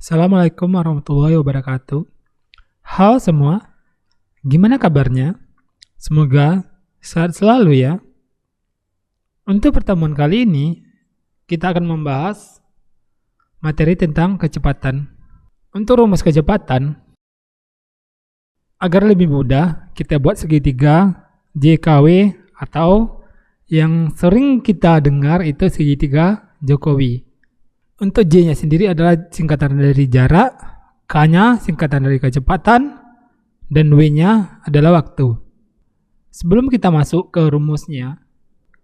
Assalamualaikum warahmatullahi wabarakatuh. Halo semua, gimana kabarnya? Semoga sehat selalu ya. Untuk pertemuan kali ini, kita akan membahas materi tentang kecepatan. Untuk rumus kecepatan, agar lebih mudah, kita buat segitiga JKW atau yang sering kita dengar itu segitiga Jokowi. Untuk J-nya sendiri adalah singkatan dari jarak, K-nya singkatan dari kecepatan, dan W-nya adalah waktu. Sebelum kita masuk ke rumusnya,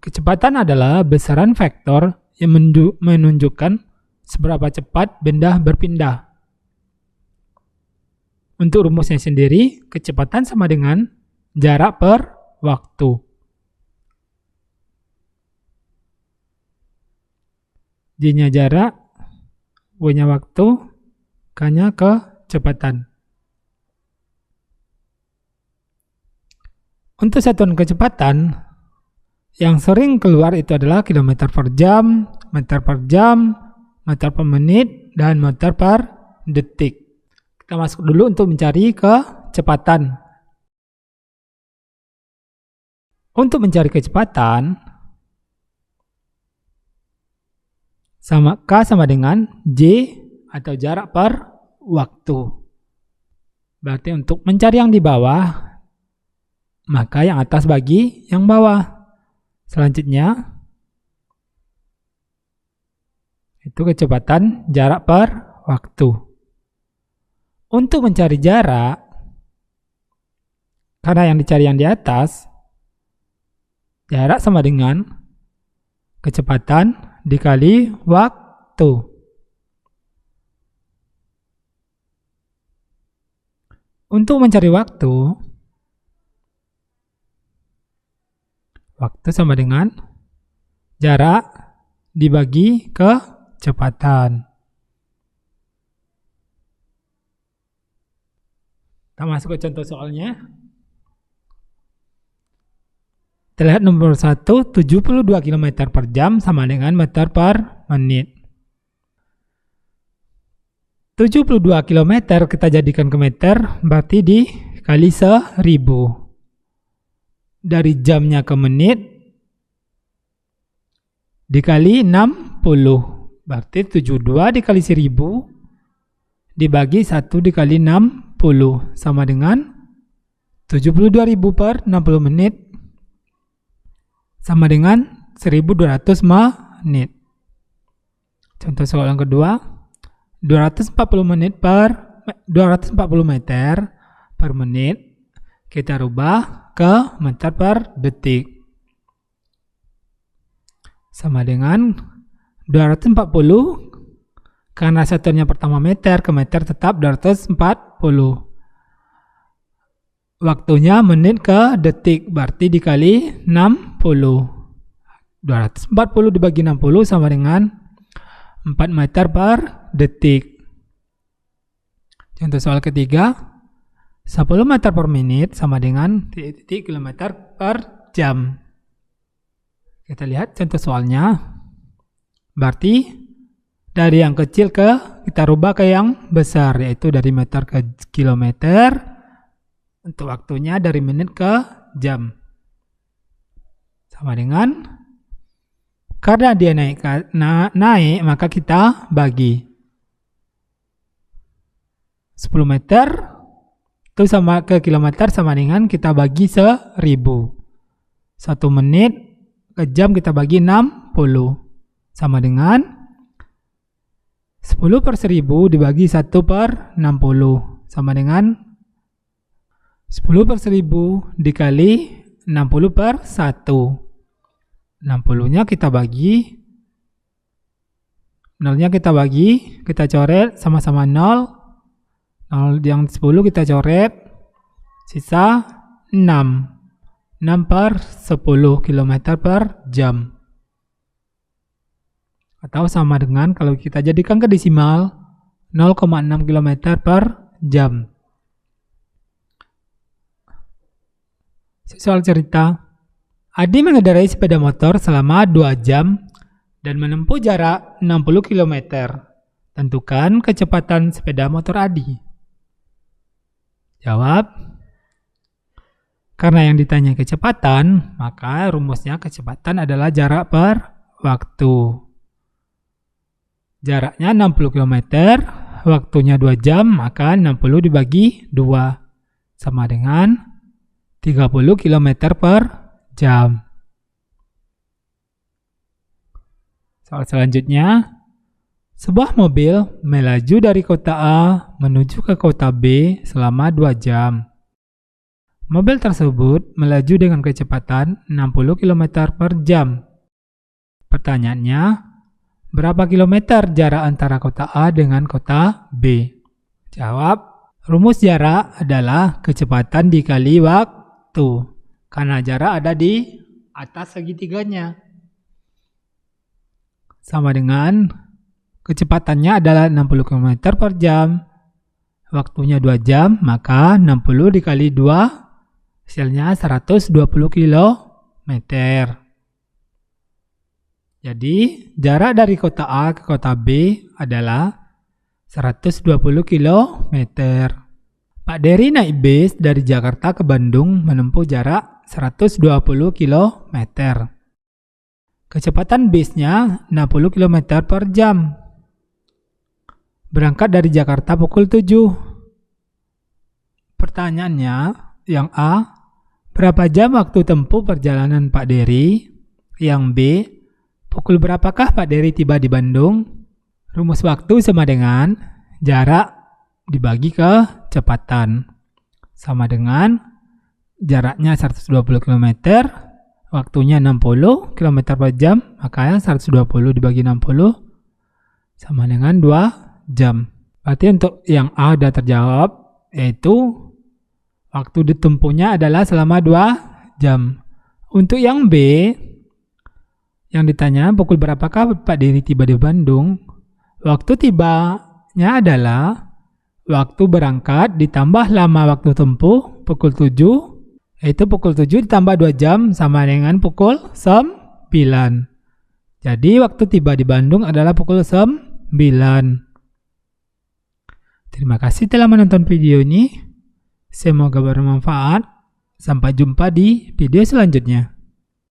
kecepatan adalah besaran vektor yang menunjukkan seberapa cepat benda berpindah. Untuk rumusnya sendiri, kecepatan sama dengan jarak per waktu. J-nya jarak, W-nya waktu, K-nya kecepatan. Untuk satuan kecepatan, yang sering keluar itu adalah kilometer per jam, meter per jam, meter per menit, dan meter per detik. Kita masuk dulu untuk mencari kecepatan. Untuk mencari kecepatan, K sama dengan J atau jarak per waktu. Berarti untuk mencari yang di bawah, maka yang atas bagi yang bawah. Selanjutnya, itu kecepatan jarak per waktu. Untuk mencari jarak, karena yang dicari yang di atas, jarak sama dengan kecepatan dikali waktu. Untuk mencari waktu sama dengan jarak dibagi kecepatan. Kita masuk ke contoh soalnya. Terlihat nomor 1, 72 km per jam sama dengan meter per menit. 72 km kita jadikan ke meter, berarti dikali 1000. Dari jamnya ke menit, dikali 60. Berarti 72 dikali 1000, dibagi 1 dikali 60, sama dengan 72.000 per 60 menit, sama dengan 1200 menit. Contoh soal yang kedua, 240 meter per menit kita rubah ke meter per detik. Sama dengan 240, karena satuannya pertama meter, ke meter tetap 240. Waktunya menit ke detik, berarti dikali 60. 240 dibagi 60 sama dengan 4 meter per detik. Contoh soal ketiga, 10 meter per menit sama dengan titik kilometer per jam. Kita lihat contoh soalnya. Berarti dari yang kecil kita rubah ke yang besar, yaitu dari meter ke kilometer. Untuk waktunya dari menit ke jam. Sama dengan, karena dia naik maka kita bagi 10 meter itu sama ke kilometer sama dengan kita bagi 1000. 1 menit ke jam kita bagi 60, sama dengan 10 per 1000 dibagi 1 per 60, sama dengan 10 per 1000 dikali 60 per 1. 60-nya kita bagi, 0-nya kita bagi, kita coret sama-sama 0. 0 yang 10 kita coret, sisa 6. 6 per 10 km per jam. Atau sama dengan kalau kita jadikan ke desimal, 0,6 km per jam. Soal cerita, Adi mengendarai sepeda motor selama 2 jam dan menempuh jarak 60 km. Tentukan kecepatan sepeda motor Adi. Jawab. Karena yang ditanya kecepatan, maka rumusnya kecepatan adalah jarak per waktu. Jaraknya 60 km, waktunya 2 jam, maka 60 dibagi 2 sama dengan 30 km per jam. Soal selanjutnya, sebuah mobil melaju dari kota A menuju ke kota B selama 2 jam. Mobil tersebut melaju dengan kecepatan 60 km per jam. Pertanyaannya, berapa kilometer jarak antara kota A dengan kota B? Jawab, rumus jarak adalah kecepatan dikali waktu, karena jarak ada di atas segitiganya. Sama dengan kecepatannya adalah 60 km per jam, waktunya 2 jam, maka 60 dikali 2, hasilnya 120 km. Jadi, jarak dari kota A ke kota B adalah 120 km. Pak Dery naik bis dari Jakarta ke Bandung menempuh jarak 120 km. Kecepatan bisnya 60 km per jam. Berangkat dari Jakarta pukul 7. Pertanyaannya, yang A, berapa jam waktu tempuh perjalanan Pak Dery? Yang B, pukul berapakah Pak Dery tiba di Bandung? Rumus waktu sama dengan jarak dibagi kecepatan. Sama dengan jaraknya 120 km, waktunya 60 km per jam, maka 120 dibagi 60 sama dengan 2 jam. Berarti untuk yang A sudah terjawab, yaitu waktu ditempuhnya adalah selama 2 jam. Untuk yang B, yang ditanya pukul berapakah Pak Dery tiba di Bandung, waktu tibanya adalah waktu berangkat ditambah lama waktu tempuh pukul 7, yaitu pukul 7 ditambah 2 jam sama dengan pukul 9. Jadi waktu tiba di Bandung adalah pukul 9. Terima kasih telah menonton video ini. Semoga bermanfaat. Sampai jumpa di video selanjutnya.